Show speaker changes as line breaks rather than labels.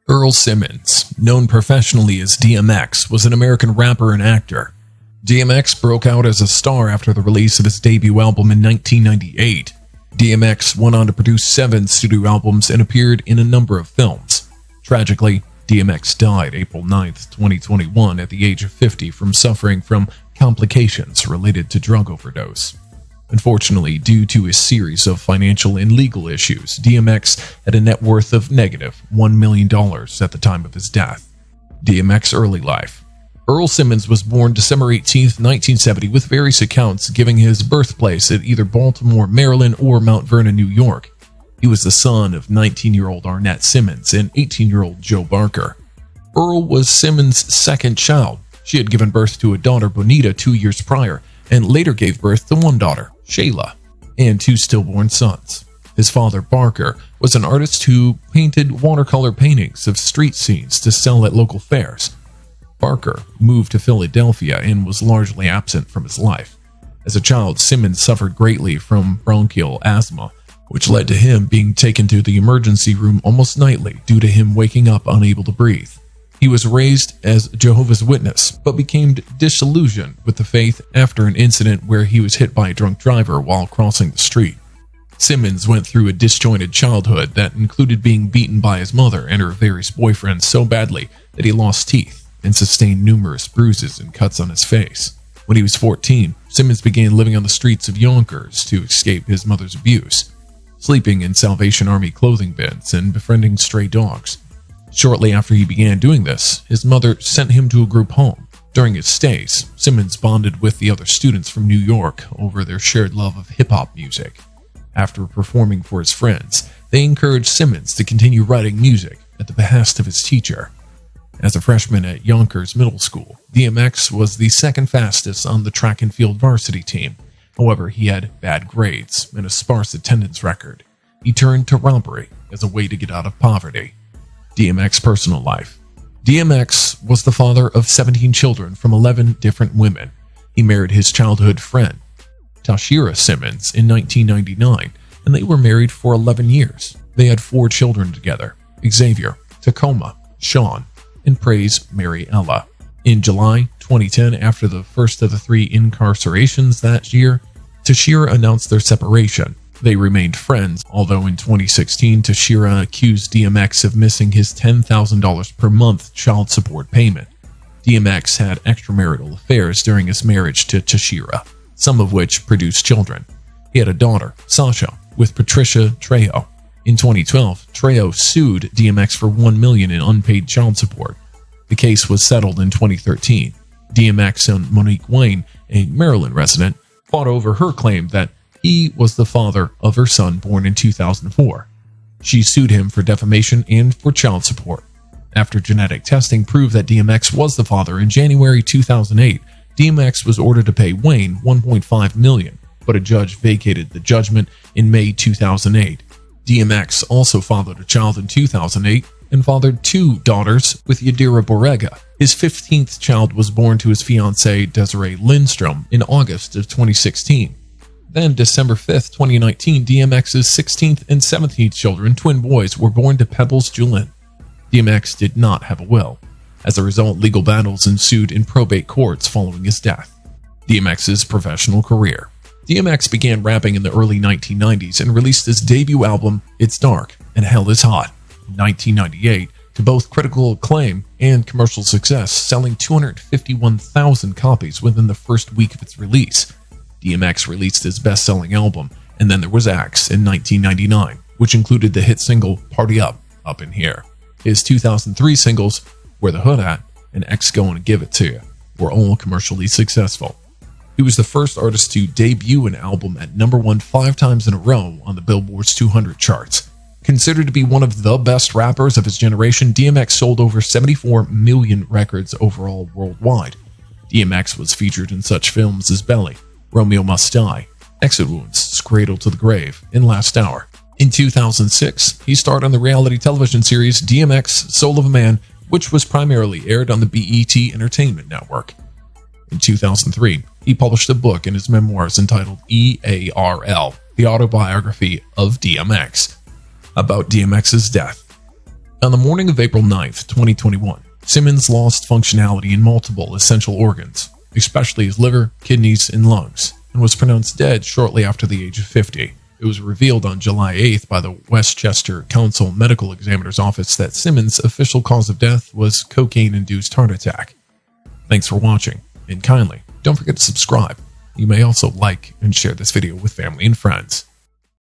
Earl Simmons, known professionally as DMX, was an American rapper and actor. DMX broke out as a star after the release of his debut album in 1998. DMX went on to produce 7 studio albums and appeared in a number of films. Tragically, DMX died April 9, 2021 at the age of 50 from suffering from complications related to drug overdose. Unfortunately, due to a series of financial and legal issues, DMX had a net worth of negative $1 million at the time of his death. DMX early life. Earl Simmons was born December 18, 1970, with various accounts giving his birthplace at either Baltimore, Maryland, or Mount Vernon, New York. He was the son of 19-year-old Arnett Simmons and 18-year-old Joe Barker. Earl was Simmons' second child. She had given birth to a daughter, Bonita, 2 years prior, and later gave birth to one daughter, Shayla, and 2 stillborn sons. His father, Barker, was an artist who painted watercolor paintings of street scenes to sell at local fairs. Barker moved to Philadelphia and was largely absent from his life. As a child, Simmons suffered greatly from bronchial asthma, which led to him being taken to the emergency room almost nightly due to him waking up unable to breathe. He was raised as Jehovah's Witness, but became disillusioned with the faith after an incident where he was hit by a drunk driver while crossing the street. Simmons went through a disjointed childhood that included being beaten by his mother and her various boyfriends so badly that he lost teeth and sustained numerous bruises and cuts on his face. When he was 14, Simmons began living on the streets of Yonkers to escape his mother's abuse, sleeping in Salvation Army clothing bins and befriending stray dogs. Shortly after he began doing this, his mother sent him to a group home. During his stays, Simmons bonded with the other students from New York over their shared love of hip-hop music. After performing for his friends, they encouraged Simmons to continue writing music at the behest of his teacher. As a freshman at Yonkers Middle School, DMX was the second fastest on the track and field varsity team. However, he had bad grades and a sparse attendance record. He turned to robbery as a way to get out of poverty. DMX personal life. DMX was the father of 17 children from 11 different women. He married his childhood friend, Tashira Simmons, in 1999, and they were married for 11 years. They had 4 children together, Xavier, Tacoma, Sean, and Praise Mary Ella. In July 2010, after the first of the 3 incarcerations that year, Tashira announced their separation. They remained friends, although in 2016, Tashira accused DMX of missing his $10,000 per month child support payment. DMX had extramarital affairs during his marriage to Tashira, some of which produced children. He had a daughter, Sasha, with Patricia Trejo. In 2012, Trejo sued DMX for $1 million in unpaid child support. The case was settled in 2013. DMX and Monique Wayne, a Maryland resident, fought over her claim that he was the father of her son born in 2004. She sued him for defamation and for child support. After genetic testing proved that DMX was the father in January 2008, DMX was ordered to pay Wayne $1.5 million, but a judge vacated the judgment in May 2008. DMX also fathered a child in 2008 and fathered 2 daughters with Yadira Borrega. His 15th child was born to his fiancée Desiree Lindstrom in August of 2016. Then, December 5, 2019, DMX's 16th and 17th children, twin boys, were born to Pebbles Julin. DMX did not have a will. As a result, legal battles ensued in probate courts following his death. DMX's professional career. DMX began rapping in the early 1990s and released his debut album, It's Dark and Hell is Hot, in 1998, to both critical acclaim and commercial success, selling 251,000 copies within the first week of its release. DMX released his best-selling album, And Then There Was Axe, in 1999, which included the hit single Party Up, Up in Here. His 2003 singles, Where the Hood At, and X Gonna Give It To You, were all commercially successful. He was the first artist to debut an album at number 1 5 times in a row on the Billboard's 200 charts. Considered to be one of the best rappers of his generation, DMX sold over 74 million records overall worldwide. DMX was featured in such films as Belly, Romeo Must Die, Exit Wounds, Cradle to the Grave, and Last Hour. In 2006, he starred on the reality television series DMX Soul of a Man, which was primarily aired on the BET Entertainment Network. In 2003, he published a book in his memoirs entitled EARL, the autobiography of DMX, about DMX's death. On the morning of April 9th, 2021, Simmons lost functionality in multiple essential organs, especially his liver, kidneys, and lungs, and was pronounced dead shortly after the age of 50. It was revealed on July 8th by the Westchester Council Medical Examiner's Office that Simmons' official cause of death was cocaine-induced heart attack. Thanks for watching, and kindly don't forget to subscribe. You may also like and share this video with family and friends.